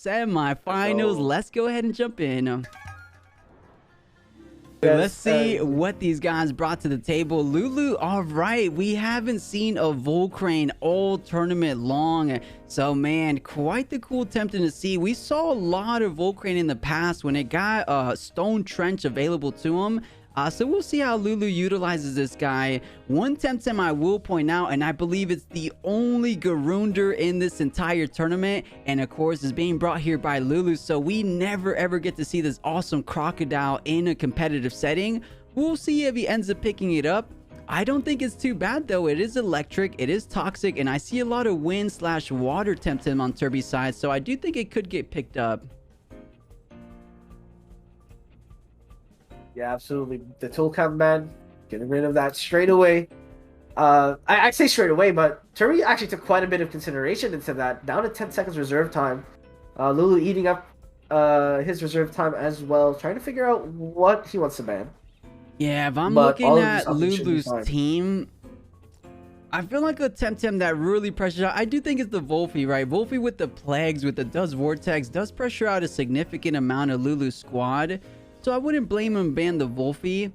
semifinals. Let's go ahead and jump in. Let's see what these guys brought to the table. Lulu, all right, we haven't seen a 𝗧𝗵𝗶 all tournament long. So, man, quite the cool Temtem to see. We saw a lot of 𝗧𝗵𝗶 in the past when it got Stone Trench available to him. So we'll see how Lulu utilizes this guy. One Temtem I will point out, and I believe it's the only Garunder in this entire tournament, and of course is being brought here by Lulu, so we never ever get to see this awesome crocodile in a competitive setting. We'll see if he ends up picking it up. I don't think it's too bad though. It is electric, it is toxic, and I see a lot of wind/water Temtem on Turbi's side, so I do think it could get picked up. Yeah, absolutely. The toolcam man, getting rid of that straight away. I say straight away, but Turbi actually took quite a bit of consideration into that. Down to 10 seconds reserve time. Lulu eating up his reserve time as well, trying to figure out what he wants to ban. Yeah, if I'm looking at Lulu's team, I feel like a Temtem that really pressures out. I do think it's the 𝗧𝗵𝗶, right? 𝗧𝗵𝗶 with the plagues, with the Dust Vortex, does pressure out a significant amount of Lulu's squad. So I wouldn't blame him ban the 𝗧𝗵𝗶.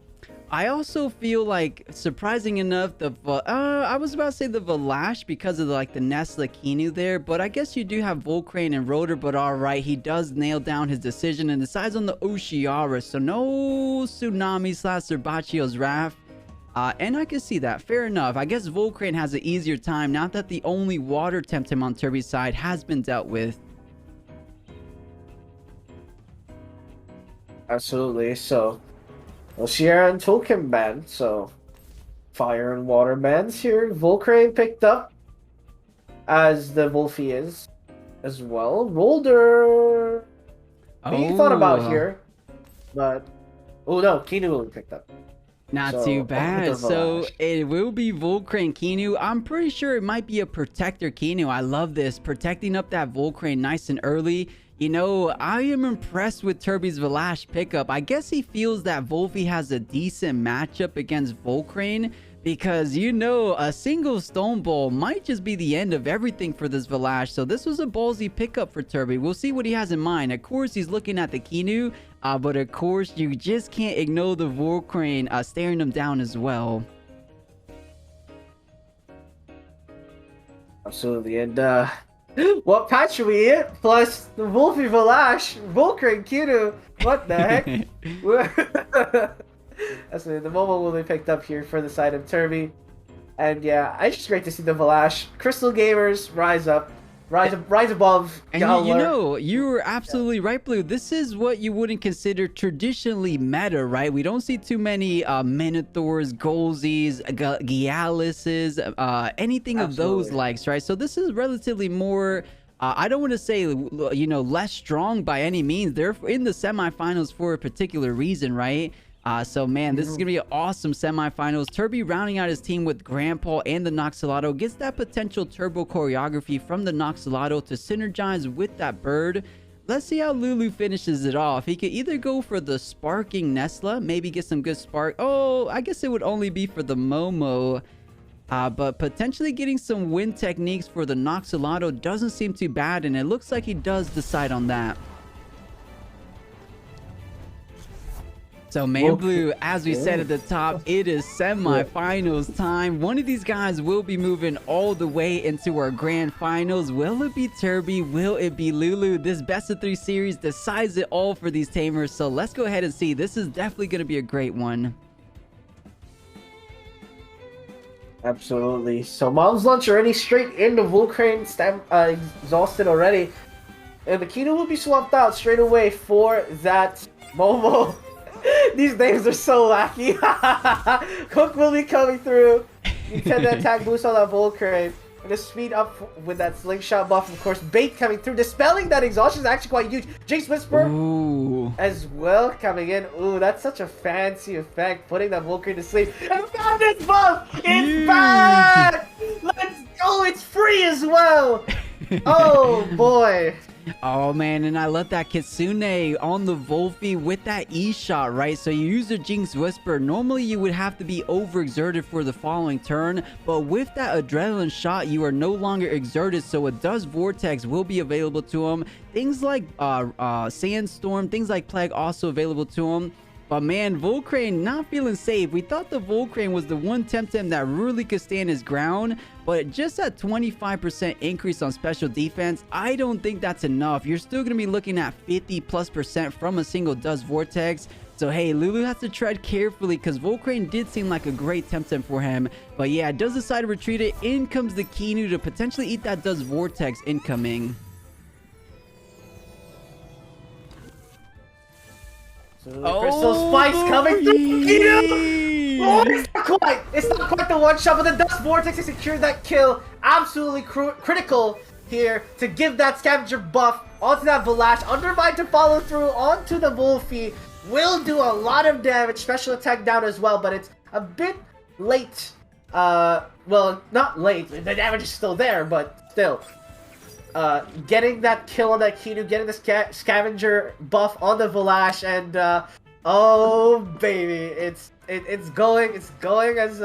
I also feel like, surprising enough, the I was about to say the 𝗧𝗲𝗺 because of the 𝗧𝗲𝗺 there, but I guess you do have 𝗧𝗵𝗶 and Rotor, but all right, he does nail down his decision and decides on the Oceara, so no 𝗧𝗵𝗵/𝗧𝗵𝗺. And I can see that, fair enough. I guess 𝗧𝗵𝗶 has an easier time now that the only water Temtem on Turbi's side has been dealt with. Absolutely. So, Oceara and toolkam ban. So, fire and water bans here. 𝗧𝗵𝗶 picked up as the 𝗧𝗵𝗵 is as well. Roller being thought about here, but oh no, 𝗬𝗀 will be picked up. Not too bad. So it will be 𝗧𝗵𝗶 and 𝗬𝗀. I'm pretty sure it might be a protector 𝗬𝗀. I love this, protecting up that 𝗧𝗵𝗶 nice and early. You know, I am impressed with Turbi's 𝗧𝗲 pickup. I guess he feels that 𝗧𝗵𝗶 has a decent matchup against 𝗧𝗵𝗶, because, you know, a single Stone Ball might just be the end of everything for this 𝗧𝗲. So this was a ballsy pickup for Turbi. We'll see what he has in mind. Of course, he's looking at the 𝗬𝗀, but of course, you just can't ignore the 𝗧𝗵𝗶 staring him down as well. Absolutely, and what patch are we in? Plus the 𝗧𝗵𝗵, 𝗧𝗵𝗶 and 𝗬𝗀. What the heck? That's the moment will be picked up here for the side of Turbi. And yeah, it's just great to see the 𝗧𝗲. Crystal gamers rise up. Rise above. And you know, you were absolutely right, Blue. This is what you wouldn't consider traditionally meta, right? We don't see too many Minotaurs, Golzes, Gialises, anything of those likes, right? So this is relatively more, I don't want to say, you know, less strong by any means. They're in the semifinals for a particular reason, right? So man, this is gonna be an awesome semifinals. Turbi rounding out his team with Grandpa and the 𝗧𝗏𝗏𝗏 gets that potential turbo choreography from the 𝗧𝗏𝗏𝗏 to synergize with that bird. Let's see how Lulu finishes it off. He could either go for the sparking Nesla, maybe get some good spark. Oh, I guess it would only be for the Momo. But potentially getting some wind techniques for the 𝗧𝗏𝗏𝗏 doesn't seem too bad, and it looks like he does decide on that. So Man Blue, as we said at the top, it is semifinals time. One of these guys will be moving all the way into our grand finals. Will it be Turbi? Will it be Lulu? This best of 3 series decides it all for these tamers. So let's go ahead and see. This is definitely going to be a great one. Absolutely. So Mom's Lunch already straight into 𝗧𝗵𝗶, exhausted already. And the 𝗬𝗀 will be swapped out straight away for that Momo. These names are so wacky. Cook will be coming through. You tend to attack boost on that 𝗧𝗵𝗶. And the speed up with that slingshot buff, of course. Bait coming through. Dispelling that exhaustion is actually quite huge. Jinx Whisper as well coming in. Ooh, that's such a fancy effect. Putting that 𝗧𝗵𝗶 to sleep. And we got this buff! It's back! Let's go! It's free as well! Oh boy! Oh man, and I love that Kitsune on the 𝗬𝗶𝗴 with that E shot, right? So you use the Jinx Whisper. Normally you would have to be overexerted for the following turn, but with that adrenaline shot, you are no longer exerted, so a Dust Vortex will be available to him. Things like Sandstorm, things like Plague also available to him. But man, 𝗬𝗀𝗃 not feeling safe. We thought the 𝗬𝗃𝗃 was the one Temtem that really could stand his ground, but just at 25% increase on special defense, I don't think that's enough. You're still going to be looking at 50+% from a single Dust Vortex. So hey, Lulu has to tread carefully because 𝗬𝗃𝗃 did seem like a great Temtem for him. But yeah, does decide to retreat it. In comes the Kinu to potentially eat that Dust Vortex incoming. So the crystal spikes coming through. Oh, it's not quite the one shot, but the Dust Vortex has secured that kill. Absolutely critical here to give that scavenger buff onto that 𝗏𝗡. Undermine to follow through onto the 𝗬𝗃𝗃. Will do a lot of damage. Special attack down as well, but it's a bit late. Well, not late. The damage is still there, but still. Getting that kill on that Kinu, getting the scavenger buff on the 𝗏𝗡, and oh baby, it's going as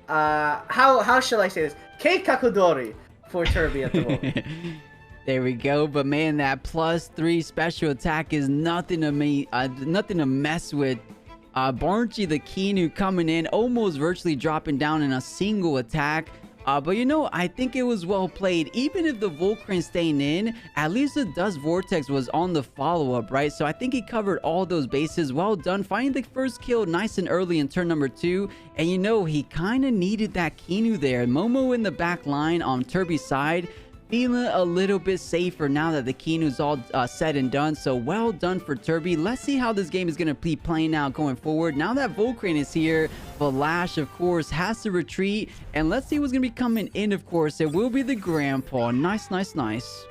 how shall I say this? 𝗂𝘀𝗶𝗺𝗺 for Turbi at the moment. There we go, but man, that +3 special attack is nothing to mess with. 𝗏𝗺𝗀𝗃 the Kinu coming in, almost virtually dropping down in a single attack. But you know, I think it was well played. Even if the 𝗬𝗃𝗃 staying in, at least the Dust Vortex was on the follow-up, right? So I think he covered all those bases. Well done. Finding the first kill nice and early in turn number 2. And you know, he kind of needed that Kinu there. Momo in the back line on Turbi's side. Feeling a little bit safer now that the Kinu's all said and done. So well done for Turbi. Let's see how this game is going to be playing out going forward. Now that 𝗬𝗃𝗃 is here, 𝗏𝗏, of course, has to retreat. And let's see what's going to be coming in, of course. It will be the 𝗃𝗄𝗃. Nice, nice, nice.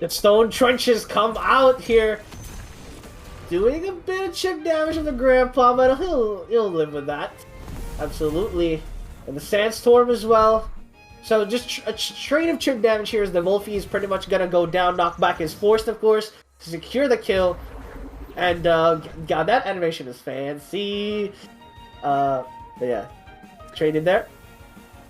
The stone trenches come out here. Doing a bit of chip damage on the 𝗃𝗄𝗃, but he'll live with that. Absolutely. And the Sandstorm as well. So just a train of chip damage here as the 𝗬𝗃𝗃 is pretty much gonna go down. Knockback is forced, of course, to secure the kill. And God, that animation is fancy. But yeah, trade in there.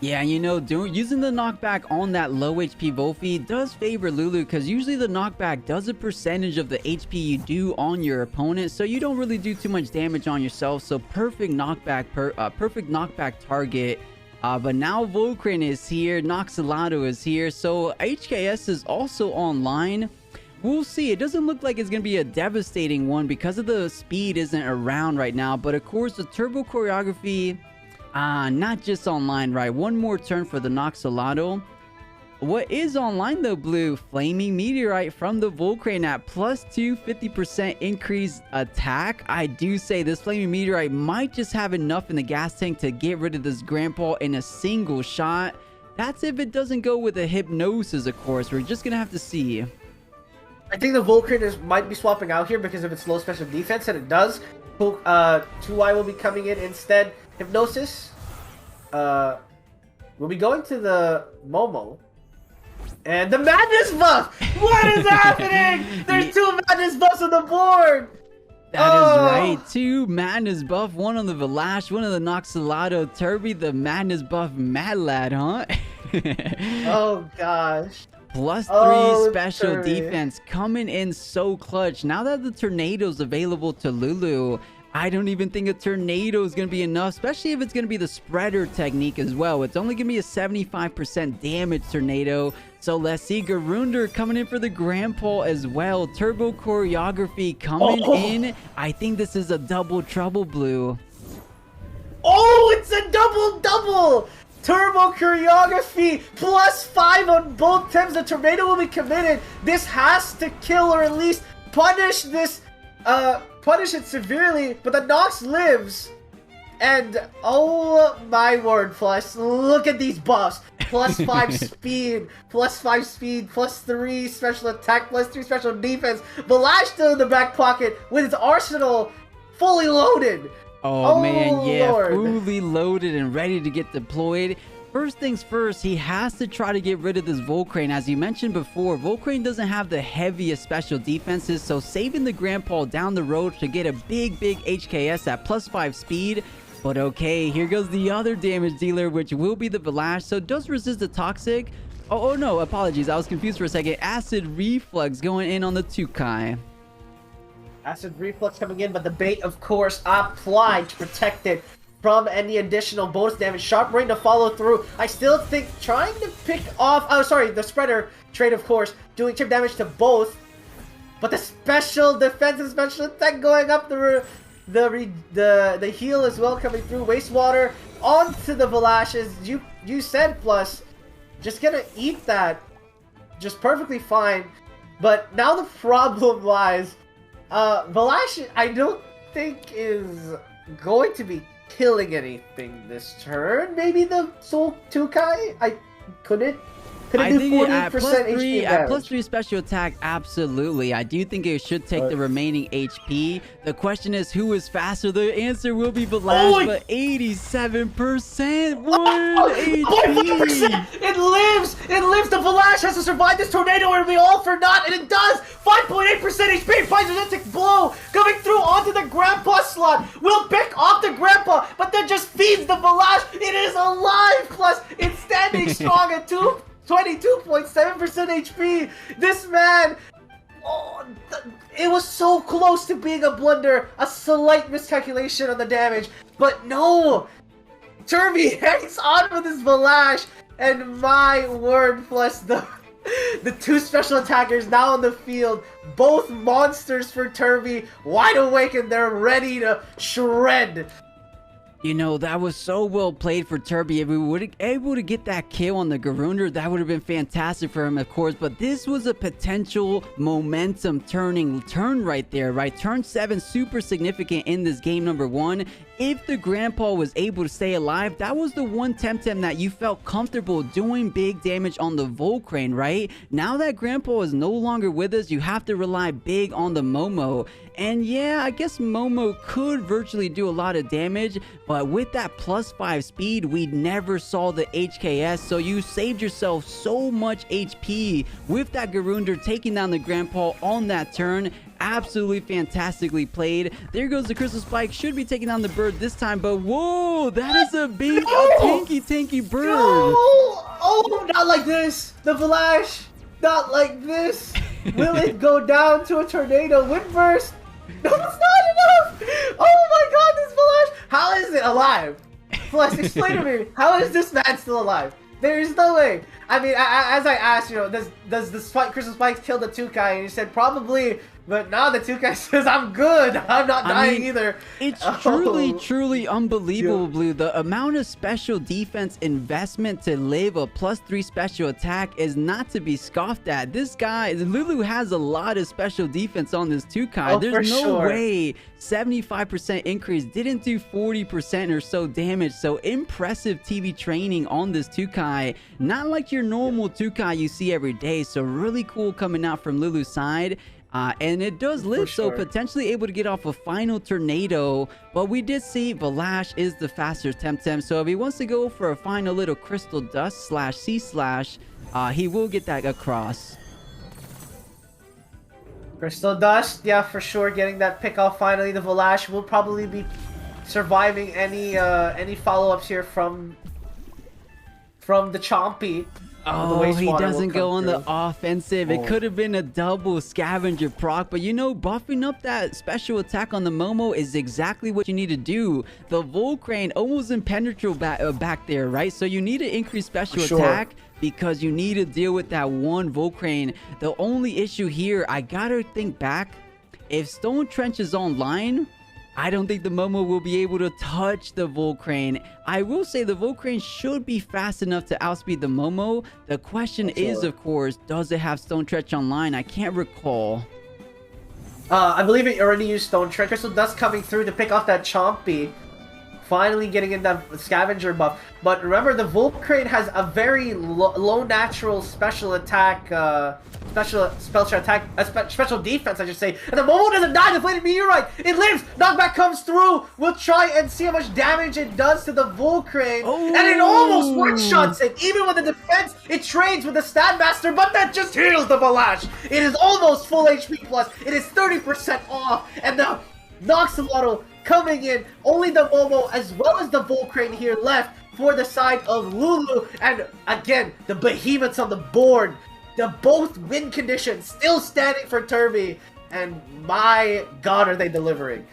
Yeah, you know, using the knockback on that low HP 𝗬𝗃𝗃 does favor Lulu, because usually the knockback does a percentage of the HP you do on your opponent, so you don't really do too much damage on yourself. So perfect knockback, perfect knockback target. But now 𝗬𝗃𝗃 is here, 𝗧𝗲𝗺𝗺 is here, so HKS is also online. We'll see. It doesn't look like it's going to be a devastating one because of the speed isn't around right now. But of course, the turbo choreography, not just online, right? One more turn for the 𝗧𝗲𝗺𝗺. What is online though, Blue? Flaming Meteorite from the 𝗬𝗃𝗃 at +2, 50% increased attack. I do say this Flaming Meteorite might just have enough in the gas tank to get rid of this 𝗃𝗄𝗃 in a single shot. That's if it doesn't go with a Hypnosis, of course. We're just gonna have to see. I think the 𝗬𝗃𝗃 might be swapping out here because of its low special defense, and it does. 2Y will be coming in instead. Hypnosis. We'll be going to the Momo. And the Madness buff! What is happening? There's 2 Madness buffs on the board! That is right. 2 Madness buff, one on the 𝗏𝗡, one on the 𝗧𝗲𝗺𝗺. Turbi, the Madness buff mad lad, huh? Oh gosh. +3 special defense coming in so clutch. Now that the tornado's available to Lulu, I don't even think a tornado is going to be enough, especially if it's going to be the spreader technique as well. It's only going to be a 75% damage tornado. So let's see, Garunder coming in for the 𝗃𝗄𝗃 as well. Turbo choreography coming in. I think this is a double trouble, Blue. Oh, it's a double-double! Turbo choreography +5 on both times. The tornado will be committed. This has to kill or at least punish this, punish it severely, but the Nox lives. And oh my word, plus look at these buffs. +5 speed, +5 speed, +3 special attack, +3 special defense. 𝗏𝗏𝗃 still in the back pocket with its arsenal fully loaded. Oh man, yeah, Lord. fully loaded and ready to get deployed. first things first, he has to try to get rid of this 𝗧𝗺𝗃. As you mentioned before, 𝗧𝗺𝗃 doesn't have the heaviest special defenses, so saving the Grandpa down the road to get a big HKS at +5 speed. But okay, here goes the other damage dealer, which will be the 𝗏𝗡. So it does resist the Toxic. Oh no, apologies, I was confused for a second. Acid Reflux going in on the 𝗬𝗀𝗃. Acid Reflux coming in, but the bait, of course, applied to protect it from any additional bonus damage. Sharp Rain to follow through. I still think trying to pick off... Oh, sorry, the Spreader trade, of course, doing chip damage to both. But the special defensive special attack going up the heal as well coming through. Wastewater onto the 𝗏𝗡, as you said, plus just gonna eat that just perfectly fine. But now the problem lies, 𝗏𝗡 I don't think is going to be killing anything this turn. Maybe the Soul 𝗬𝗃𝗃? Could it do 40% HP at damage? +3 special attack, absolutely. I do think it should take the remaining HP. The question is, who is faster? The answer will be 𝗏𝗡, but 87%. What HP? It lives! It lives! The 𝗏𝗡 has to survive this tornado, and we all for naught, and it does! 5.8% HP! Pyrolytic blow coming through onto the Grandpa slot. Will pick off the Grandpa, but then just feeds the 𝗏𝗡. It is alive! Plus, it's standing strong at 22.7% HP. This man, it was so close to being a blunder, a slight miscalculation on the damage, but no. Turbi hangs on with his 𝗏𝗡, and my word, plus the two special attackers now on the field, both monsters for Turbi, wide awake, and they're ready to shred. You know, that was so well played for Turbi. If we were able to get that kill on the Garunder, that would have been fantastic for him, of course. But this was a potential momentum turn right there, right? Turn 7, super significant in this game number 1. If the Grandpa was able to stay alive, that was the one Temtem that you felt comfortable doing big damage on the 𝗧𝗺𝗃, right? Now that Grandpa is no longer with us, you have to rely big on the Momo. And yeah, I guess Momo could virtually do a lot of damage, but with that +5 speed, we never saw the HKS, so you saved yourself so much HP with that Garunder taking down the Grandpa on that turn. Absolutely fantastically played. There goes the Crystal Spike. Should be taking down the bird this time, but whoa, that is a big tanky bird. No! Oh, not like this. The 𝗏𝗡, not like this. Will it go down to a tornado windburst? No, it's not enough. Oh my god, this 𝗏𝗡. How is it alive? Plus, explain to me, how is this man still alive? There is no way. I mean, as I asked, you know, does the Crystal Spikes kill the 𝗬𝗃𝗃? And you said probably, but now the 𝗬𝗃𝗃 says I'm good. I'm not dying either. It's truly unbelievable, Blue. The amount of special defense investment to live a +3 special attack is not to be scoffed at. This guy, Lulu, has a lot of special defense on this 𝗬𝗃𝗃. There's no way 75% increase didn't do 40% or so damage. So impressive TV training on this 𝗬𝗃𝗃. Not like your normal 𝗬𝗃𝗃 you see every day. So really cool coming out from Lulu's side. And it does live, so potentially able to get off a final tornado. But we did see 𝗏𝗡 is the faster Temtem, so if he wants to go for a final little Crystal Dust / C/, he will get that across. Crystal Dust, yeah, for sure, getting that pick off finally. The 𝗏𝗡 will probably be surviving any follow-ups here from the Chompy. Oh, he doesn't go on the offensive. It could have been a double scavenger proc, but you know, buffing up that special attack on the Momo is exactly what you need to do. The 𝗧𝗺𝗃 almost impenetrable back there, right? So you need to increase special attack because you need to deal with that one 𝗧𝗺𝗃. The only issue here, I gotta think back. If Stone Trench is online, I don't think the Momo will be able to touch the 𝗧𝗺𝗃. I will say the 𝗧𝗺𝗃 should be fast enough to outspeed the Momo. The question is, of course, does it have Stone Trench online? I can't recall. I believe it already used Stone Trench. Crystal Dust coming through to pick off that Chompy finally getting in that scavenger buff. But remember, the 𝗬𝗃𝗃 has a very low natural special attack, special defense, I should say. And the Momo doesn't die. Deflated meteorite. It lives. Knockback comes through. We'll try and see how much damage it does to the 𝗬𝗃𝗃, and it almost one-shots it. Even with the defense, it trades with the Stat Master, but that just heals the 𝗏𝗏. It is almost full HP plus. It is 30% off, and the 𝗧𝗵𝗵𝗶𝗶 coming in. Only the Momo as well as the 𝗬𝗃𝗃 here left for the side of Lulu. And again, the behemoths on the board. The both win conditions still standing for Turbi. And my god, are they delivering.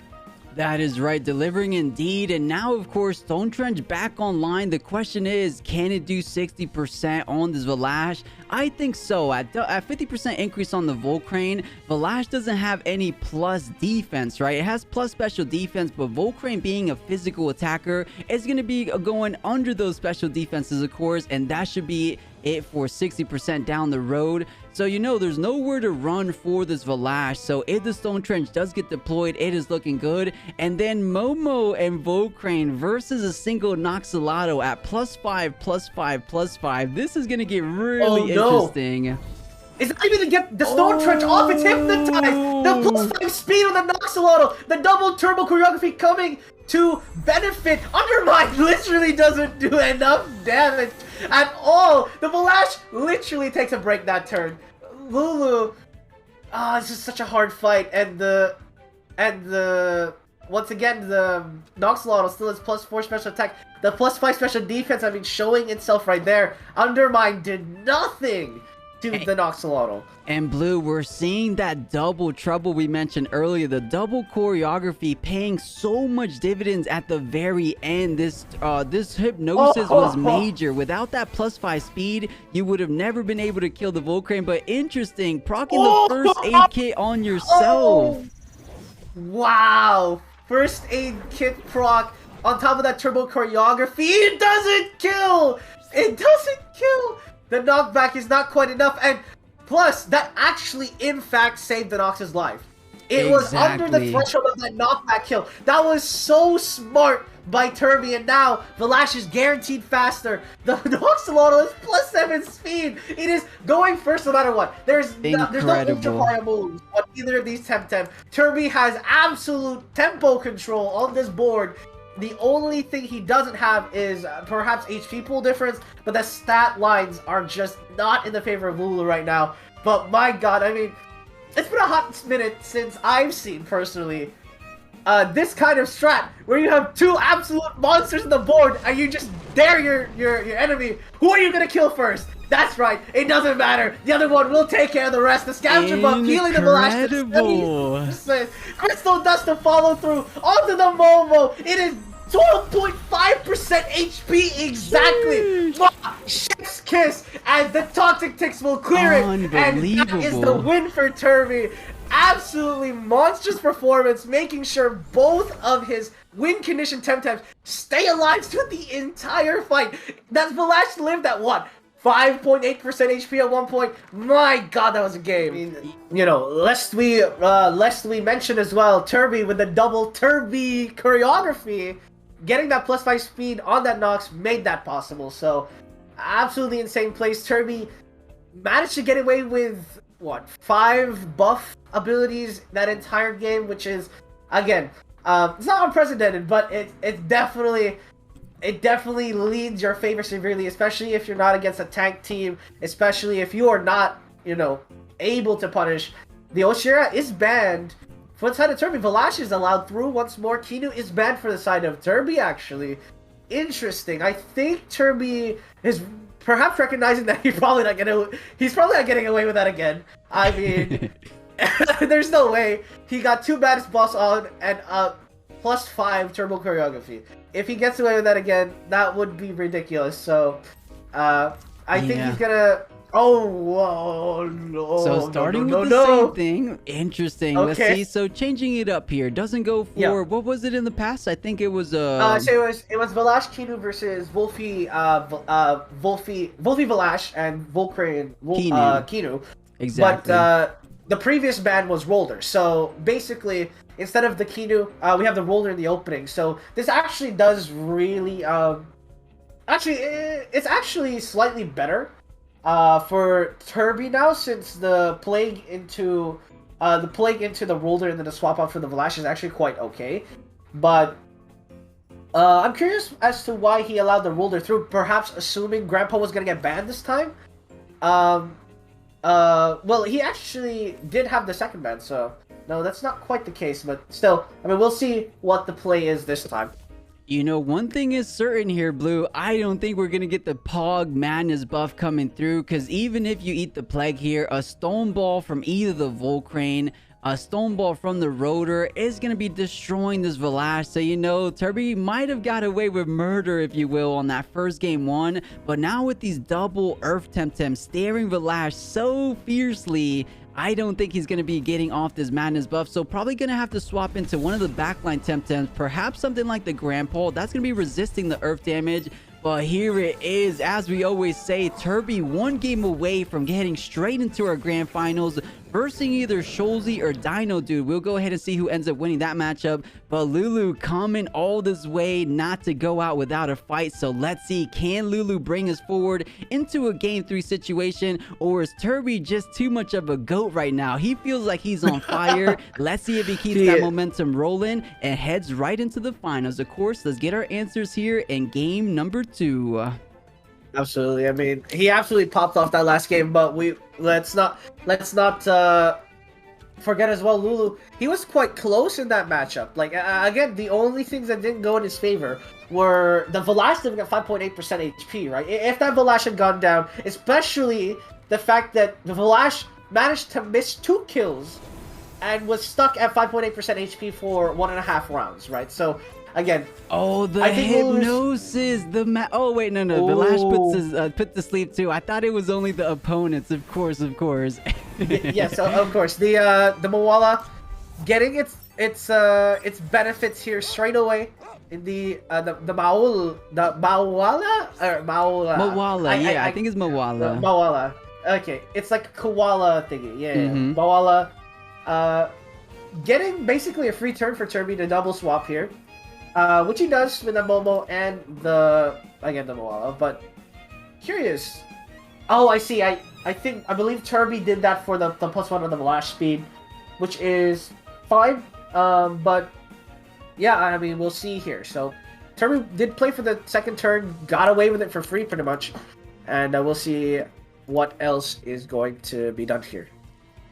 That is right, delivering indeed. And now, of course, Stone Trench back online. The question is, can it do 60% on this 𝗏𝗏? I think so. At 50% increase on the 𝗬𝗃𝗃, 𝗏𝗏 doesn't have any plus defense, right? It has plus special defense, but 𝗬𝗃𝗃 being a physical attacker is going to be going under those special defenses, of course, and that should be it for 60% down the road. So, you know, there's nowhere to run for this 𝗏𝗏. So if the Stone Trench does get deployed, it is looking good. And then Momo and 𝗬𝗃𝗃 versus a single 𝗧𝗏𝗺 at +5, +5, +5. This is going to get really interesting. It's not even to get the Stone Trench off. It's hypnotized. The +5 speed on the 𝗧𝗏𝗺. The double turbo choreography coming to benefit. Undermine literally doesn't do enough damage at all. The 𝗏𝗏 literally takes a break that turn. Lulu, this is such a hard fight, and once again the 𝗧𝗏𝗺 still has +4 special attack. The +5 special defense, I mean, showing itself right there. Undermine did nothing to the 𝗧𝗏𝗺. And Blue, we're seeing that double trouble we mentioned earlier, the double choreography paying so much dividends at the very end. This hypnosis was major. Without that +5 speed, you would have never been able to kill the 𝗬𝗃𝗃. But interesting, proccing the first aid kit on yourself. Wow, first aid kit proc on top of that turbo choreography. It doesn't kill. It doesn't kill. The knockback is not quite enough, and plus, that actually, in fact, saved the Nox's life. It was under the threshold of that knockback kill. That was so smart by Turbi, and now 𝗏𝗏 is guaranteed faster. The 𝗧𝗏𝗺 is +7 speed. It is going first no matter what. There's no ultra fire moves on either of these Temtem. Turbi has absolute tempo control on this board. The only thing he doesn't have is perhaps HP pool difference, but the stat lines are just not in the favor of Lulu right now. But my god, I mean, it's been a hot minute since I've seen, personally, this kind of strat, where you have two absolute monsters on the board, and you just dare your enemy. Who are you gonna kill first? That's right, it doesn't matter. The other one will take care of the rest. The scavenger buff, healing the 𝗏𝗏. Crystal dust to follow through onto the Momo. It is 12.5% HP exactly. Chef's kiss, and the toxic ticks will clear it. And that is the win for Turbi. Absolutely monstrous performance, making sure both of his win condition Temtems stay alive through the entire fight. That 𝗏𝗏 lived at what? 5.8% HP at one point. My god, that was a game. I mean, you know, lest we mention as well, Turbi with the double Turbi choreography, getting that +5 speed on that Nox made that possible. So, absolutely insane plays. Turbi managed to get away with, what, 5 buff abilities that entire game, which is, again, it's not unprecedented, but it definitely leads your favor severely, especially if you're not against a tank team, especially if you are not, you know, able to punish. The 𝗬𝗃𝗃 is banned for the side of Turbi. 𝗏𝗏 is allowed through once more. Qianu is banned for the side of Turbi, actually. Interesting. I think Turbi is perhaps recognizing that he's probably not getting away with that again. I mean, there's no way. He got 2 baddest boss on and +5 turbo choreography. If he gets away with that again, that would be ridiculous. So, I think he's gonna... Oh, no. So starting with the same thing. Interesting. Okay. Let's see. So changing it up here. Doesn't go for... What was it in the past? I think it was... So it was 𝗏𝗏 Qianu versus 𝗬𝗃𝗃 and 𝗬𝗃𝗃 Qianu. Exactly. But the previous ban was Rolder. So basically, instead of the Kinu, we have the roller in the opening. So this actually does really, it's actually slightly better for Turbi now, since the plague into the roller and then the swap out for the 𝗲𝗯 is actually quite okay. But I'm curious as to why he allowed the roller through, perhaps assuming Grandpa was gonna get banned this time. Well, he actually did have the second ban, so no, that's not quite the case, but still, I mean, we'll see what the play is this time. You know, one thing is certain here, Blue. I don't think we're going to get the Pog Madness buff coming through, because even if you eat the Plague here, a Stone Ball from either the 𝗲𝗀𝗺, a Stone Ball from the Rotor is going to be destroying this 𝗲𝗯. So, you know, Turbi might have got away with murder, if you will, on that first game one. But now with these double Earth Temtem staring 𝗲𝗯 so fiercely, I don't think he's going to be getting off this Madness buff. So probably going to have to swap into one of the backline Temtems. Perhaps something like the Grandpa. That's going to be resisting the Earth damage. But here it is. As we always say, Turbi one game away from getting straight into our grand finals, versing either 𝗧𝗲𝗺 or Dino Dude. We'll go ahead and see who ends up winning that matchup. But Lulu coming all this way not to go out without a fight. So let's see, can Lulu bring us forward into a game 3 situation, or is Turbi just too much of a goat right now? He feels like he's on fire. Let's see if he keeps that momentum rolling and heads right into the finals. Of course, let's get our answers here in game number 2. Absolutely. I mean, he absolutely popped off that last game, but let's not forget as well, Lulu, he was quite close in that matchup. Like, again, the only things that didn't go in his favor were the 𝗲𝗯 living at 5.8% HP, right? If that 𝗲𝗯 had gone down, especially the fact that the 𝗲𝗯 managed to miss 2 kills and was stuck at 5.8% HP for 1.5 rounds, right? So, again, the hypnosis, oh wait, no, 𝗲𝗯 put to sleep too. I thought it was only the opponents, of course. Yes, of course. The 𝗲𝗂𝗇 getting its benefits here straight away in the 𝗲𝗂𝗇, yeah, I think it's 𝗲𝗂𝗇. 𝗲𝗂𝗇. Okay, it's like a koala thingy. Yeah, 𝗲𝗂𝗇. Getting basically a free turn for Turbi to double swap here. Which he does with the Momo and the 𝗲𝗂𝗇, but curious. Oh, I see. I believe Turbi did that for the +1 on the 𝗲𝗯 speed, which is fine. But yeah, I mean, we'll see here. So Turbi did play for the second turn, got away with it for free pretty much, and we'll see what else is going to be done here.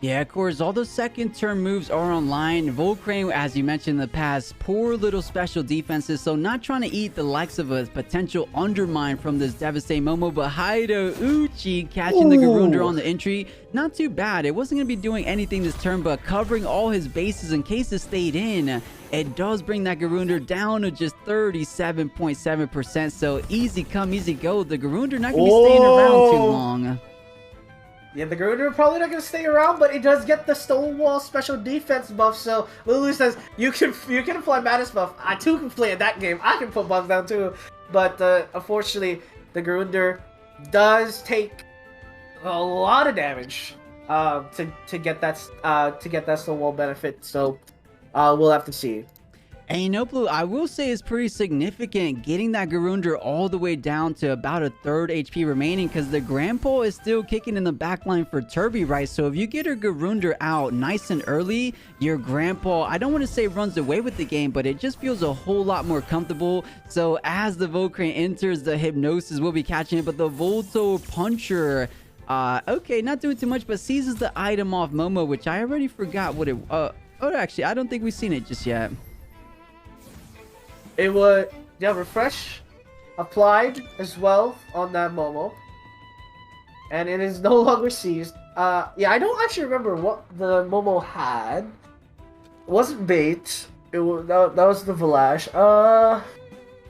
Yeah, of course, all those second turn moves are online. 𝗲𝗀𝗺, as you mentioned in the past, poor little special defenses, so not trying to eat the likes of a potential undermine from this devastating Momo, but 𝗬𝗪𝗓𝗍 catching the Garunder on the entry. Not too bad. It wasn't going to be doing anything this turn, but covering all his bases in case it stayed in. It does bring that Garunder down to just 37.7%, so easy come, easy go. The Garunder not going to be staying around too long. Yeah, the Garunder probably not going to stay around, but it does get the Stonewall special defense buff, so Lulu says, you can apply Madness buff. I too can play in that game. I can put buffs down too. But unfortunately, the Garunder does take a lot of damage to get that Stonewall benefit, so we'll have to see. And you know, Blue, I will say it's pretty significant getting that Garunder all the way down to about a 3rd HP remaining, because the Grandpa is still kicking in the backline for Turbi, right? So if you get her Garunder out nice and early, your Grandpa, I don't want to say runs away with the game, but it just feels a whole lot more comfortable. So as the 𝗲𝗀𝗺 enters, the Hypnosis will be catching it, but the Volto Puncher, okay, not doing too much, but seizes the item off Momo, which I already forgot what it, actually, I don't think we've seen it just yet. It would, yeah, refresh applied as well on that Momo, and it is no longer seized. Yeah, I don't actually remember what the Momo had. It wasn't bait. It was that was the 𝗲𝗯.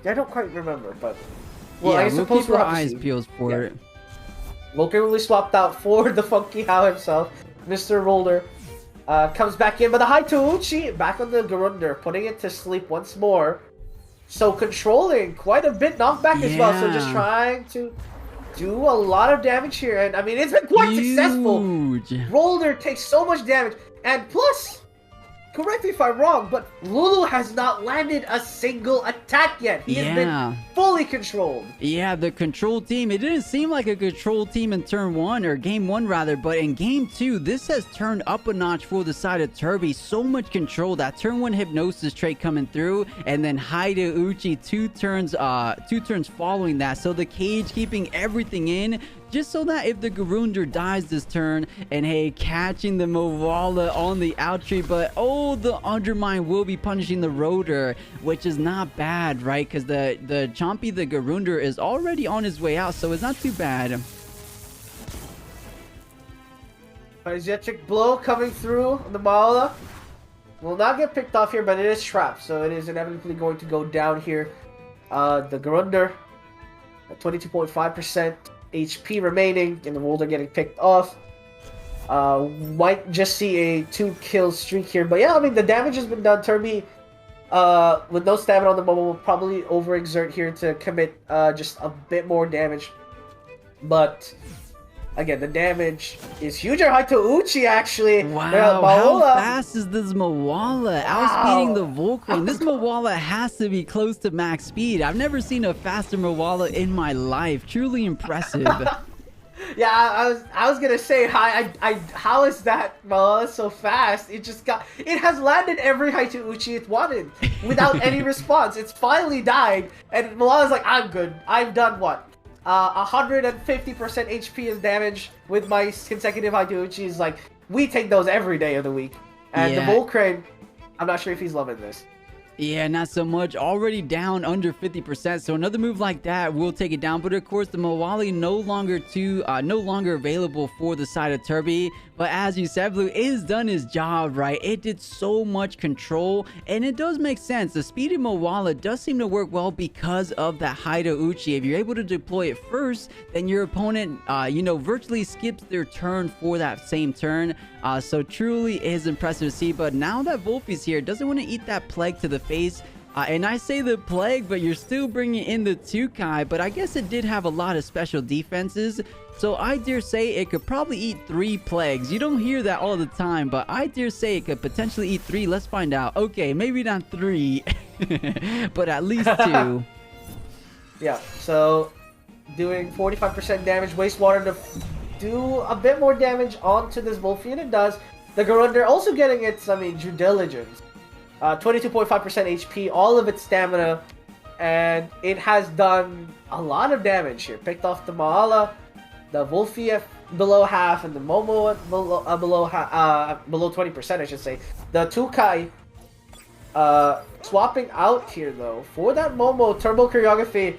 Yeah, I don't quite remember, but well, yeah, I suppose we'll keep our eyes peeled for it. 𝗲𝗀𝗇 swapped out for the 𝗲𝗃𝗃 himself. Mr. Roller comes back in, but the 𝗧𝗃𝗃𝗃 back on the Garunder, putting it to sleep once more. So controlling quite a bit knockback as well. So just trying to do a lot of damage here. And I mean, it's been quite successful. Roller takes so much damage. And plus, correct me if I'm wrong, but Lulu has not landed a single attack yet. He has been fully controlled. Yeah, the control team. It didn't seem like a control team in turn 1, or game 1 rather, but in game 2, this has turned up a notch for the side of Turbi. So much control. That turn 1 hypnosis trait coming through, and then 𝗬𝗬𝗍𝗶 2 turns following that. So the cage keeping everything in, just so that if the Garunder dies this turn, and hey, catching the 𝗬𝗂𝗚 on the out tree, but oh, the Undermine will be punishing the rotor, which is not bad, right? Because the 𝗬𝗵𝗶, the Garunder, is already on his way out, so it's not too bad. Physiatric blow coming through on the 𝗬𝗂𝗚. Will not get picked off here, but it is trapped, so it is inevitably going to go down here. The Garunder at 22.5% HP remaining, and the Wolder getting picked off. Might just see a 2-kill streak here, but yeah, I mean, the damage has been done. Turbi, with no stamina on the moment, will probably overexert here to commit just a bit more damage. But again, the damage is huge. 𝗬𝗽𝗽𝗶𝗴 actually. Wow, how fast is this 𝗬𝗂𝗚? Outspeeding the 𝗬𝗂𝗽. This 𝗬𝗂𝗚 has to be close to max speed. I've never seen a faster 𝗬𝗂𝗚 in my life. Truly impressive. Yeah, I was gonna say, how is that 𝗬𝗂𝗚 so fast? It has landed every 𝗬𝗽𝗽𝗶𝗴 it wanted without any response. It's finally died, and 𝗬𝗂𝗚's like, I'm good. I've done what? 150% HP is damage with my consecutive 𝗬𝗽𝗽𝗶𝗴s. Like, we take those every day of the week. And the Luluchroar, I'm not sure if he's loving this. Yeah, not so much. Already down under 50%. So another move like that will take it down. But of course, the 𝗬𝗂𝗚 no longer available for the side of Turbi. But as you said, Blue is done his job, right? It did so much control, and it does make sense. The speedy 𝗬𝗂𝗚 does seem to work well because of that 𝗬𝗽𝗽𝗶𝗴. If you're able to deploy it first, then your opponent, virtually skips their turn for that same turn. So truly is impressive to see. But now that 𝗬𝗵𝗆's here, doesn't want to eat that plague to the face. And I say the plague, but you're still bringing in the 𝗬𝗀𝗽. But I guess it did have a lot of special defenses. So I dare say it could probably eat 3 plagues. You don't hear that all the time, but I dare say it could potentially eat 3. Let's find out. Okay, maybe not 3, but at least 2. Yeah, so doing 45% damage. Wastewater to do a bit more damage onto this 𝗬𝗵𝗆, and it does. The Garunder also getting its, due diligence. 22.5% HP, all of its stamina, and it has done a lot of damage here. Picked off the 𝗬𝗂𝗚, the 𝗬𝗵𝗆 below half, and the Momo below 20%, I should say. The 𝗬𝗀𝗽 swapping out here though for that Momo turbo choreography.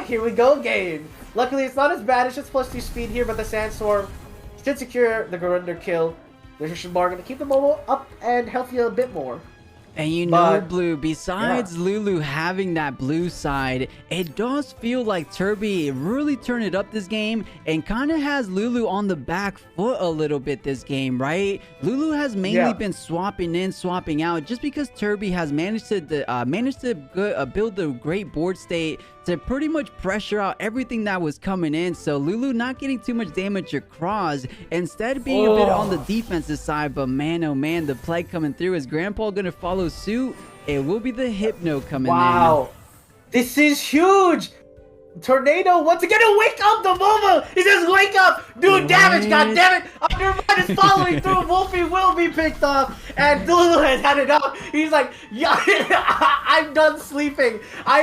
Here we go, game. Luckily, it's not as bad. It's just +2 speed here, but the Sandstorm should secure the Garunder kill. The 𝗬𝗃 going to keep the Momo up and healthy a bit more. And Blue, besides Lulu having that blue side, it does feel like Turbi really turned it up this game and kind of has Lulu on the back foot a little bit this game, right? Lulu has mainly been swapping in, swapping out, just because Turbi has managed to build a great board state to pretty much pressure out everything that was coming in. So Lulu not getting too much damage across, instead being a bit on the defensive side. But man, oh man, the plague coming through. Is Grandpa gonna follow suit? It will be the Hypno coming in. Wow, this is huge. Tornado once again to wake up the Momo. He says, "Wake up, do damage, god damn it!" Undermine is following through. 𝗬𝗵𝗆 will be picked up, and Lulu has had enough. He's like, "Yeah, I'm done sleeping. I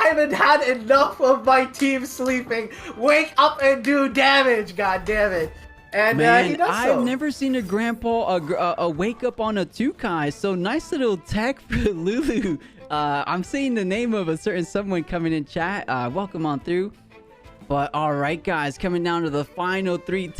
haven't had enough of my team sleeping. Wake up and do damage, god damn it!" And he does so. I've never seen a Grandpa wake up on a 𝗬𝗀𝗽. So nice little tech for Lulu. I'm seeing the name of a certain someone coming in chat. Welcome on through. But all right, guys, coming down to the final 3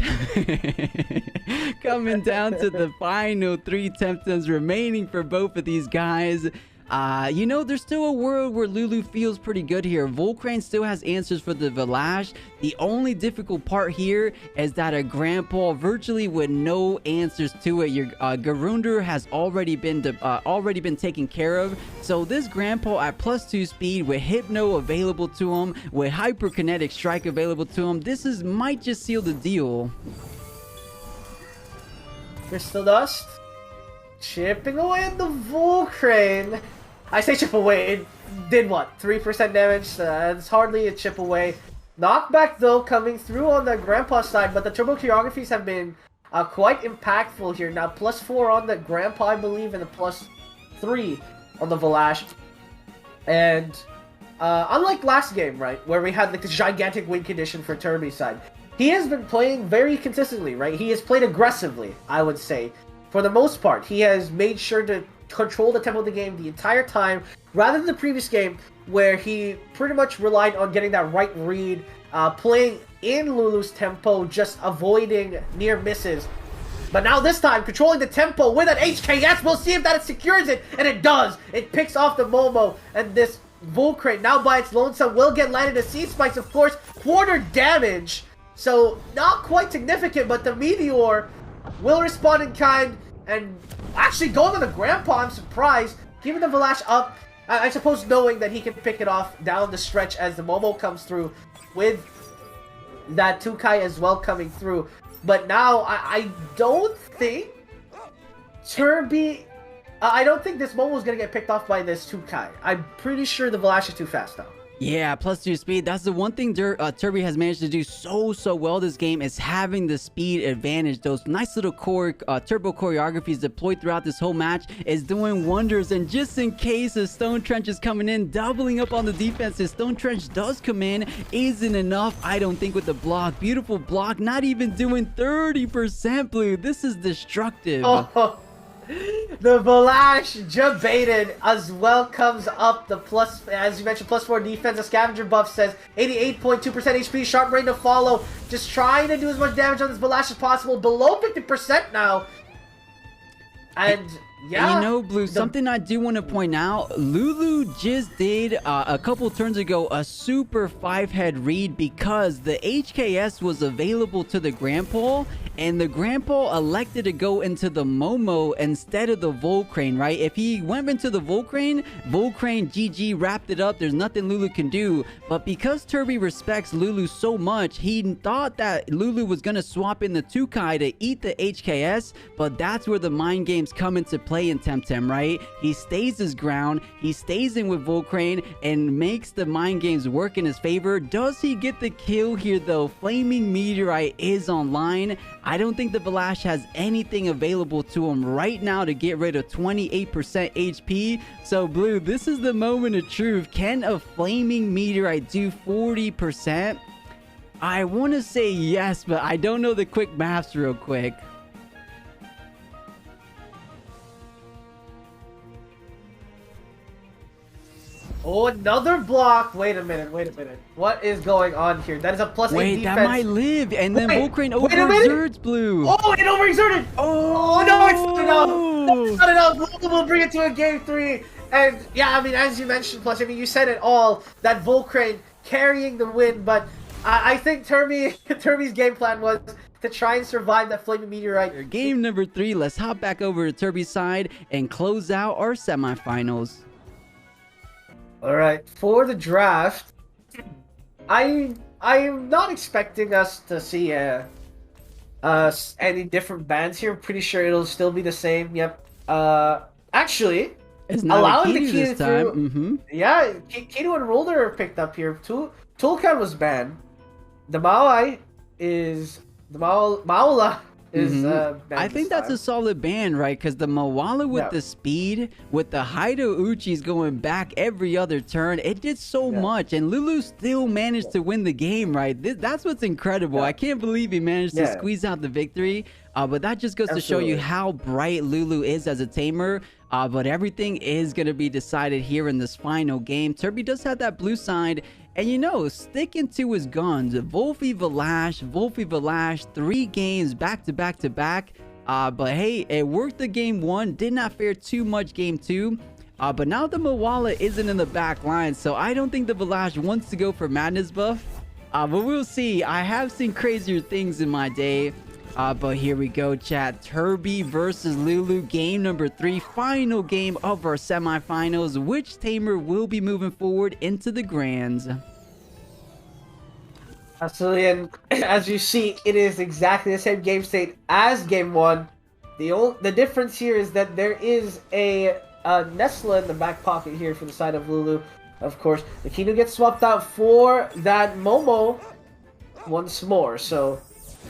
coming down to the final 3 Temtems remaining for both of these guys. There's still a world where Lulu feels pretty good here. Volcrane still has answers for the 𝗲𝗏. The only difficult part here is that a Grandpa virtually with no answers to it. Your Garunder has already been taken care of. So this Grandpa at +2 speed with Hypno available to him, with Hyperkinetic Strike available to him, might just seal the deal. Crystal Dust. Chipping away at the 𝗧𝗵𝗶. I say chip away, it did what? 3% damage? It's hardly a chip away. Knockback though coming through on the Grandpa side, but the turbo choreographies have been quite impactful here. Now +4 on the Grandpa, I believe, and a +3 on the 𝗧𝗏. And unlike last game, right, where we had like this gigantic win condition for Turbi's side, he has been playing very consistently, right? He has played aggressively, I would say. For the most part, he has made sure to control the tempo of the game the entire time, rather than the previous game where he pretty much relied on getting that right read, playing in Lulu's tempo, just avoiding near misses. But now this time, controlling the tempo with an HKS, we'll see if that secures it, and it does! It picks off the Momo, and this 𝗧𝗵𝗶, now by its lonesome, will get landed a Seed Spikes, of course, quarter damage, so not quite significant, but the Meteor will respond in kind, and actually going on the Grandpa, I'm surprised, keeping the 𝗧𝗏 up, I suppose knowing that he can pick it off down the stretch as the Momo comes through, with that 𝗂𝗀𝗽 as well coming through. But now, I don't think Turbi... I don't think this Momo is going to get picked off by this 𝗂𝗀𝗽. I'm pretty sure the 𝗧𝗏 is too fast now. Yeah, +2 speed. That's the one thing Turbi has managed to do so well this game, is having the speed advantage. Those nice little turbo choreographies deployed throughout this whole match is doing wonders. And just in case a Stone Trench is coming in, doubling up on the defense, if Stone Trench does come in, isn't enough, I don't think, with the block. Beautiful block, not even doing 30%, Blue. This is destructive. Oh. The 𝗧𝗏 debated as well comes up. The as you mentioned, +4 defense. The scavenger buff says 88.2% HP. Sharp Brain to follow. Just trying to do as much damage on this 𝗧𝗏 as possible. Below 50% now. And yeah, and you know, Blue, something I do want to point out, Lulu just did a couple turns ago a super 5-head read because the HKS was available to the Grandpa, and the Grandpa elected to go into the Momo instead of the 𝗧𝗵𝗶, right? If he went into the 𝗧𝗵𝗶 GG wrapped it up. There's nothing Lulu can do. But because Turbi respects Lulu so much, he thought that Lulu was going to swap in the 𝗂𝗀𝗽 to eat the HKS, but that's where the mind games come into play in Temtem, right? He stays his ground, he stays in with 𝗧𝗵𝗶 and makes the mind games work in his favor. Does he get the kill here though? Flaming Meteorite is online. I don't think the 𝗧𝗏 has anything available to him right now to get rid of 28% HP. So Blue, this is the moment of truth. Can a Flaming Meteorite do 40%? I want to say yes, but I don't know the quick maths real quick. Oh, another block. Wait a minute. What is going on here? That is a +8 defense. Wait, that might live. And then 𝗧𝗵𝗶 overexerts, Blue. Oh, it overexerted. Oh, no, it's not enough. It's not enough. Lulu will bring it to a game 3. And yeah, I mean, as you mentioned, plus, I mean, you said it all. That 𝗧𝗵𝗃 carrying the win. But I think Turbi's game plan was to try and survive that Flaming Meteorite. Game number 3. Let's hop back over to Turbi's side and close out our semifinals. Alright, for the draft, I'm not expecting us to see any different bans here. Pretty sure it'll still be the same. Yep. Actually, it's not allowing the 𝗂𝗀𝗽 this time. Yeah, 𝗂𝗀𝗽 and Roller are picked up here. 𝗂𝗀𝗃 was banned. The 𝗬𝗏𝗽 is 𝗬𝗏𝗃 is banned. I think that's a solid ban, right? Because the 𝗬𝗏𝗃 with the speed, with the 𝗬𝗏𝗽𝗶𝗆s going back every other turn, it did so much, and Lulu still managed to win the game, right? That's what's incredible. I can't believe he managed to squeeze out the victory. But that just goes to show you how bright Lulu is as a tamer. But everything is going to be decided here in this final game. Turbi does have that blue side. And you know, sticking to his guns, 𝗧𝗵𝗶, 3 games back to back to back. But hey, it worked the game 1, did not fare too much game 2. But now the 𝗬𝗏𝗃 isn't in the back line, so I don't think the 𝗧𝗏 wants to go for madness buff. But we'll see. I have seen crazier things in my day. But here we go, chat. Turbi versus Lulu, game number 3, final game of our semifinals. Which tamer will be moving forward into the grands? Absolutely, and as you see, it is exactly the same game state as game 1. The difference here is that there is a 𝗀𝗏 in the back pocket here for the side of Lulu. Of course, the Kino gets swapped out for that Momo once more. So,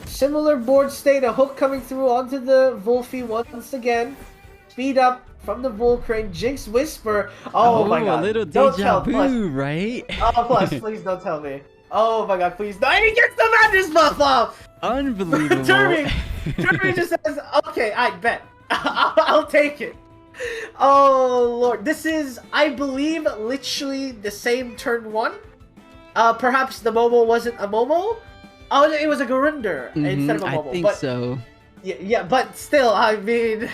similar board state, a hook coming through onto the 𝗶𝗶𝗴 once again. Speed up from the 𝗂𝗏𝗃, Jinx Whisper. Oh my god. A little Don't deja tell, vu, right? Oh, plus, please don't tell me. Oh my god, please. No, he gets the madness buff off! Unbelievable. Turbi just says, okay, I bet. I'll take it. Oh lord, this is, I believe, literally the same turn 1. Perhaps the Momo wasn't a Momo. Oh, it was a Garunder instead of a Momo. I think so. Yeah, but still, I mean,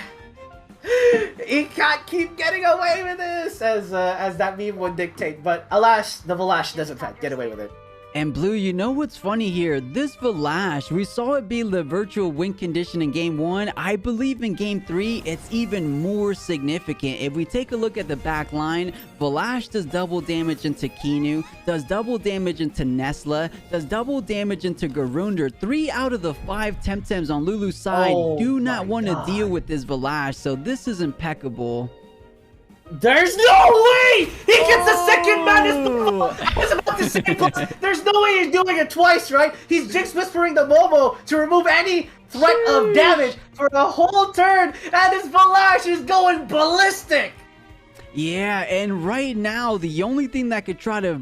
he can't keep getting away with this, as that meme would dictate. But alas, the 𝗏𝗏 does in fact get away with it. And Blue, you know what's funny here? This 𝗏𝗏, we saw it be the virtual win condition in Game 1. I believe in Game 3, it's even more significant. If we take a look at the back line, 𝗏𝗏 does double damage into Kinu, does double damage into 𝗀𝗏, does double damage into Garunder. 3 out of the 5 Temtems on Lulu's side do not want to deal with this 𝗏𝗏, so this is impeccable. There's no way he gets the second madness. I was about to say, plus, there's no way he's doing it twice, right? He's Jinx Whispering the Momo to remove any threat of damage for the whole turn, and his 𝗏𝗏 is going ballistic. Yeah, and right now, the only thing that could try to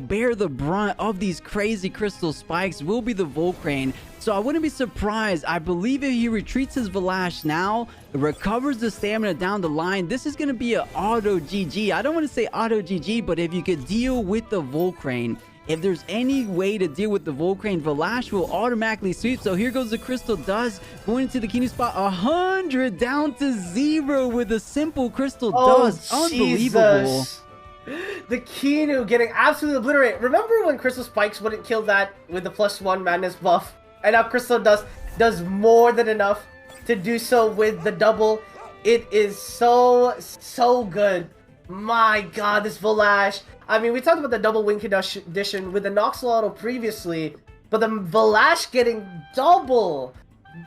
bear the brunt of these crazy crystal spikes will be the 𝗂𝗏𝗃. So I wouldn't be surprised. I believe if he retreats his 𝗏𝗏 now, recovers the stamina down the line, this is going to be an auto GG. I don't want to say auto GG, but if you could deal with the 𝗂𝗏𝗃, if there's any way to deal with the 𝗂𝗏𝗃, 𝗏𝗏 will automatically sweep. So here goes the crystal dust going into the Kinu spot. 100 down to 0 with a simple crystal dust. Unbelievable. Jesus. The Kinu getting absolutely obliterated. Remember when Crystal Spikes wouldn't kill that with the +1 madness buff? And now Crystal Dust does more than enough to do so with the double. It is so good. My god, this 𝗏𝗏. I mean, we talked about the double win condition with the 𝗧𝗏𝗺 _previously, but the 𝗏𝗏 getting double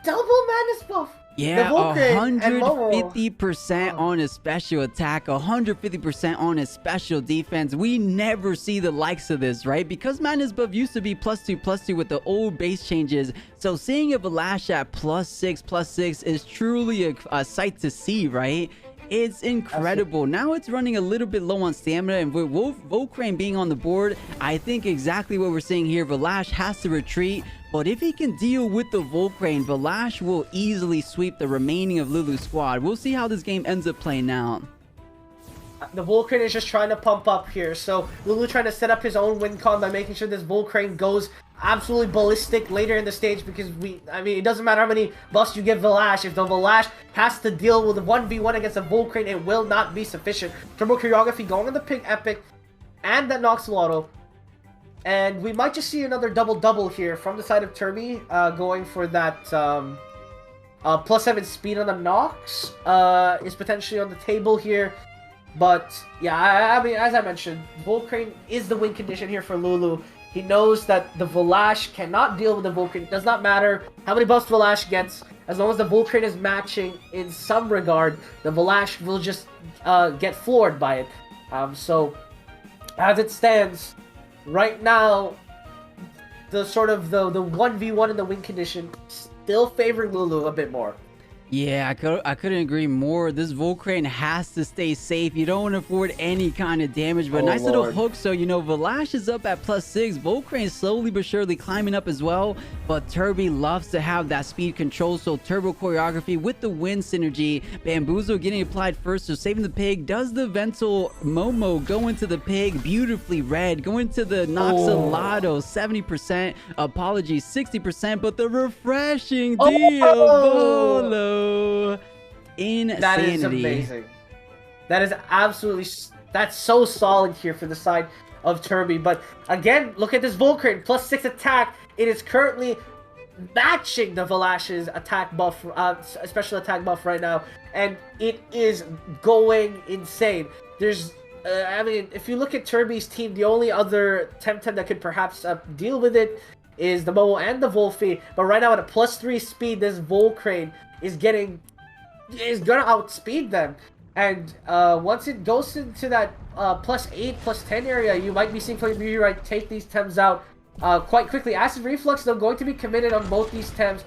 madness buff. Yeah, 150% on his special attack, 150% on his special defense. We never see the likes of this, right? Because madness buff used to be +2/+2 with the old base changes. So seeing a 𝗏𝗏 at +6/+6 is truly a sight to see, right? It's incredible. Now it's running a little bit low on stamina, and with 𝗂𝗏𝗃 being on the board, I think exactly what we're seeing here. 𝗏𝗏 has to retreat, but if he can deal with the 𝗂𝗏𝗃, 𝗏𝗏 will easily sweep the remaining of Lulu's squad. We'll see how this game ends up playing out. The 𝗂𝗏𝗃 is just trying to pump up here, so Lulu trying to set up his own win con by making sure this 𝗂𝗏𝗃 goes absolutely ballistic later in the stage, because I mean, it doesn't matter how many buffs you give 𝗏𝗏. If the 𝗏𝗏 has to deal with a 1v1 against a 𝗂𝗏𝗃, it will not be sufficient. Turbo Choreography going on the Pig Epic and that 𝗧𝗏𝗺. And we might just see another double here from the side of Turbi, going for that +7 speed on the Nox is potentially on the table here. But yeah, I mean, as I mentioned, 𝗂𝗏𝗃 is the win condition here for Lulu. He knows that the 𝗏𝗏 cannot deal with the 𝗂𝗏𝗃. It does not matter how many buffs 𝗏𝗏 gets, as long as the 𝗂𝗏𝗃 is matching in some regard, the 𝗏𝗏 will just get floored by it. So, as it stands, right now, the 1v1 in the win condition still favoring Lulu a bit more. Yeah, I couldn't agree more. This 𝗂𝗏𝗃 has to stay safe. You don't want to afford any kind of damage, but nice little hook. So, 𝗏𝗏 is up at +6. 𝗂𝗏𝗃 is slowly but surely climbing up as well, but Turbi loves to have that speed control. So Turbo Choreography with the win synergy. 𝗵𝗶𝗆 getting applied first, so saving the pig. Does the Vental Momo go into the pig? Beautifully read. Going to the 𝗧𝗏𝗺, 70%. 𝗂𝗶𝗺 60%, but the refreshing Diabolo. Insanity. That is amazing. That is that's so solid here for the side of Turbi. But again, look at this 𝗂𝗏𝗃, +6 attack. It is currently matching the 𝗏𝗏's attack buff, special attack buff right now, and it is going insane. There's I mean, if you look at Turbi's team, the only other Temtem that could perhaps deal with it is the Momo and the 𝗶𝗶𝗆. But right now at a +3 speed, this 𝗂𝗃𝗃 is gonna outspeed them. And once it goes into that +8, +10 area, you might be seeing Flaming Meteorite take these Tems out quite quickly. Acid Reflux, though, going to be committed on both these Tems.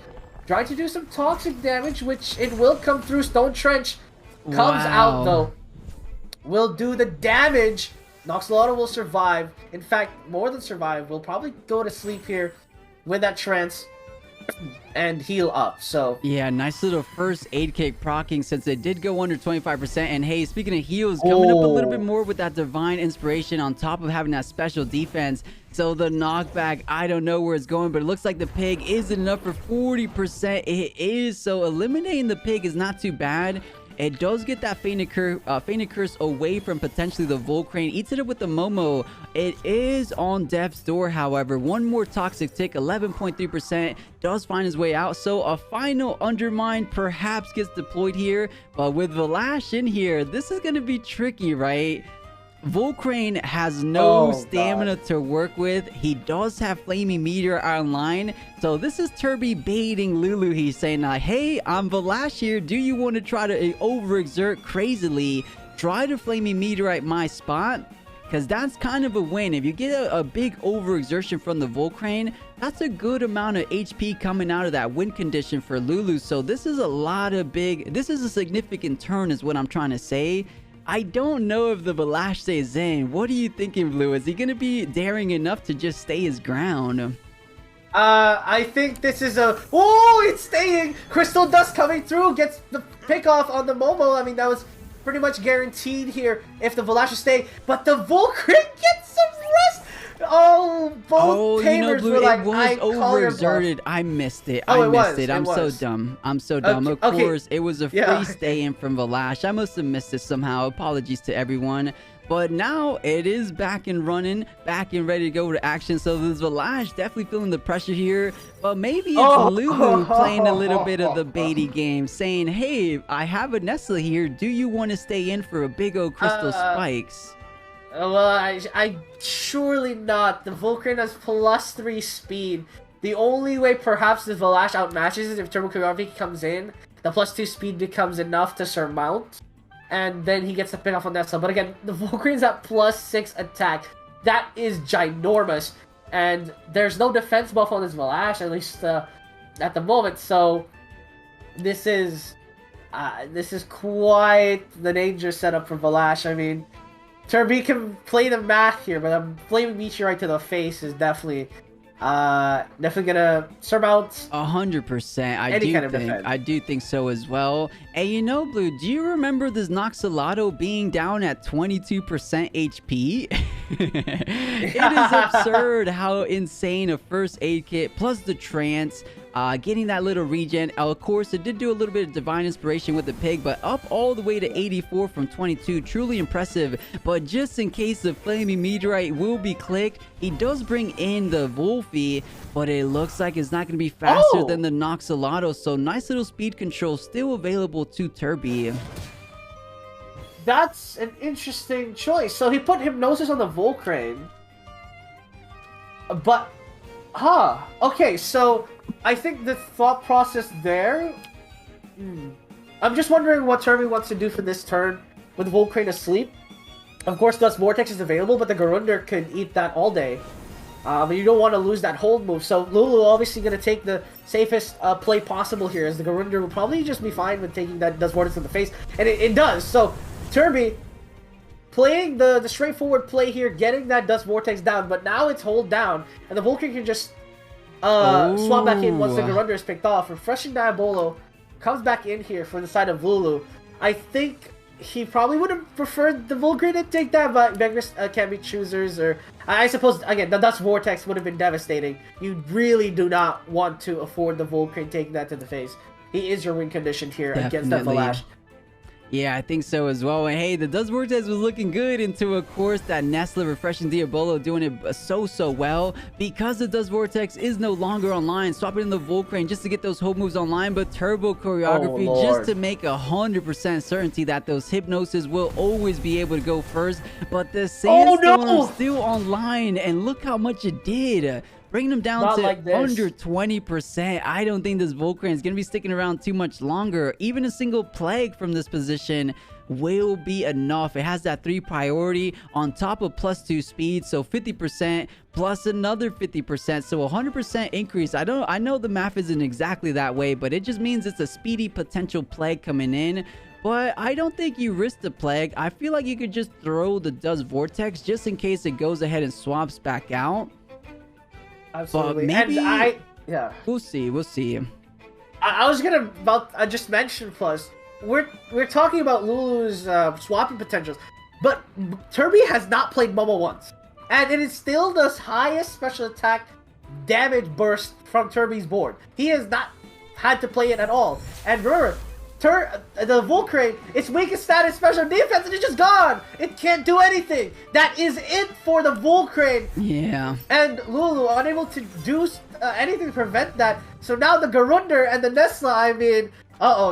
Trying to do some toxic damage, which it will come through. Stone Trench comes out, though. Will do the damage. 𝗧𝗏𝗺 will survive. In fact, more than survive. Will probably go to sleep here with that trance and heal up. So yeah, nice little first aid kick proccing since it did go under 25%. And hey, speaking of heals, coming up a little bit more with that divine inspiration on top of having that special defense. So the knockback, I don't know where it's going, but it looks like the pig is enough for 40%. It is, so eliminating the pig is not too bad. It does get that Fainted Curse away from potentially the 𝗂𝗃𝗃. Eats it up with the Momo. It is on death's door, however. One more toxic tick, 11.3%. Does find his way out. So a final Undermine perhaps gets deployed here. But with 𝗏𝗡 in here, this is going to be tricky, right? 𝗂𝗃𝗃 has no stamina to work with. He does have Flaming Meteor online. So this is Turbi baiting Lulu. He's saying, hey, I'm 𝗏𝗡 here. Do you want to try to overexert crazily? Try to Flaming Meteorite my spot. Because that's kind of a win. If you get a big overexertion from the 𝗂𝗃𝗃, that's a good amount of HP coming out of that win condition for Lulu. So this is this is a significant turn is what I'm trying to say. I don't know if the 𝗏𝗡 stays in. What are you thinking, Blue? Is he going to be daring enough to just stay his ground? I think this is a... Oh, it's staying! Crystal Dust coming through, gets the pick off on the Momo. I mean, that was pretty much guaranteed here if the 𝗏𝗡 stay. But the 𝗂𝗃𝗃 gets some rest! Oh, both tamers Blue, were like, it was overexerted. I missed it. I missed it. I'm so dumb. I'm so dumb. Of course, it was a free stay-in from 𝗏𝗡. I must have missed it somehow. Apologies to everyone. But now it is back and running, back and ready to go to action. So this 𝗏𝗡 definitely feeling the pressure here. But maybe it's Lulu playing a little bit of the baity game, saying, hey, I have a Nestle here. Do you want to stay in for a big old crystal spikes? Well, I surely not. The 𝗂𝗃𝗃 has +3 speed. The only way perhaps the 𝗏𝗡 outmatches is if 𝗧𝗏𝗺𝗃𝗃 comes in. The +2 speed becomes enough to surmount. And then he gets the pick off on Nestle. But again, the 𝗂𝗃𝗃 is at +6 attack. That is ginormous. And there's no defense buff on this 𝗏𝗡, at least at the moment. So this is quite the danger setup for 𝗏𝗡. I mean, Turbi can play the math here, but a Flaming Meteorite to the face is definitely gonna surmount 100%. I do think so as well. And you know, Blue, do you remember this 𝗧𝗏𝗺 being down at 22% HP? It is absurd how insane a first aid kit plus the trance, getting that little regen. Of course, it did do a little bit of divine inspiration with the pig, but up all the way to 84 from 22. Truly impressive. But just in case the Flaming Meteorite will be clicked, he does bring in the 𝗂𝗶𝗆, but it looks like it's not going to be faster than the 𝗧𝗏𝗺. So nice little speed control still available to Turbi. That's an interesting choice. So he put Hypnosis on the 𝗂𝗃𝗃. But, okay, so I think the thought process there... I'm just wondering what Turbi wants to do for this turn with 𝗂𝗃𝗃 asleep. Of course, Dust Vortex is available, but the Garunder could eat that all day. But you don't want to lose that hold move. So Lulu obviously going to take the safest play possible here, as the Garunder will probably just be fine with taking that Dust Vortex in the face. And it does. So Turbi playing the straightforward play here, getting that Dust Vortex down, but now it's hold down, and the 𝗂𝗃𝗃 can just swap back in once the Garunder is picked off. Refreshing Diabolo comes back in here for the side of Lulu. I think he probably would have preferred the 𝗂𝗃𝗃 to take that, but beggars can't be choosers, or I suppose, again, the Dust Vortex would have been devastating. You really do not want to afford the 𝗂𝗃𝗃 taking that to the face. He is your win condition here against that 𝗏𝗏. Yeah, I think so as well. And hey, the Dust Vortex was looking good into, of course, that Nestle Refreshing Diabolo doing it so well. Because the Dust Vortex is no longer online, swapping in the 𝗂𝗃𝗃 just to get those hold moves online, but Turbo Choreography just to make 100% certainty that those Hypnosis will always be able to go first. But the Sandstorm still online, and look how much it did. bringing them down Not to like this. under 20%. I don't think this Volcran is going to be sticking around too much longer. Even a single plague from this position will be enough. It has that 3 priority on top of +2 speed, so 50% plus another 50%, so 100% increase. I know the math isn't exactly that way, but it just means it's a speedy potential plague coming in. But I don't think you risk the plague. I feel like you could just throw the Dust Vortex just in case it goes ahead and swaps back out. Absolutely. But maybe, and yeah, we'll see. I was gonna just mention plus we're talking about Lulu's swapping potentials, but Turbi has not played Momo once, and it is still the highest special attack damage burst from Turbi's board. He has not had to play it at all. And remember, the Volcran, its weakest stat is special defense, and it's just gone. It can't do anything. That is it for the Volcran. Yeah. And Lulu unable to do anything to prevent that. So now the Garunder and the Nesla, I mean,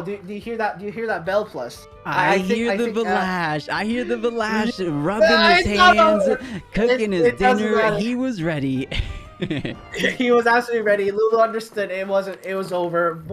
do you hear that? Do you hear that bell plus? I hear the 𝗵𝗂𝗇 rubbing his hands, cooking his dinner. He was ready. He was absolutely ready. Lulu understood it was over.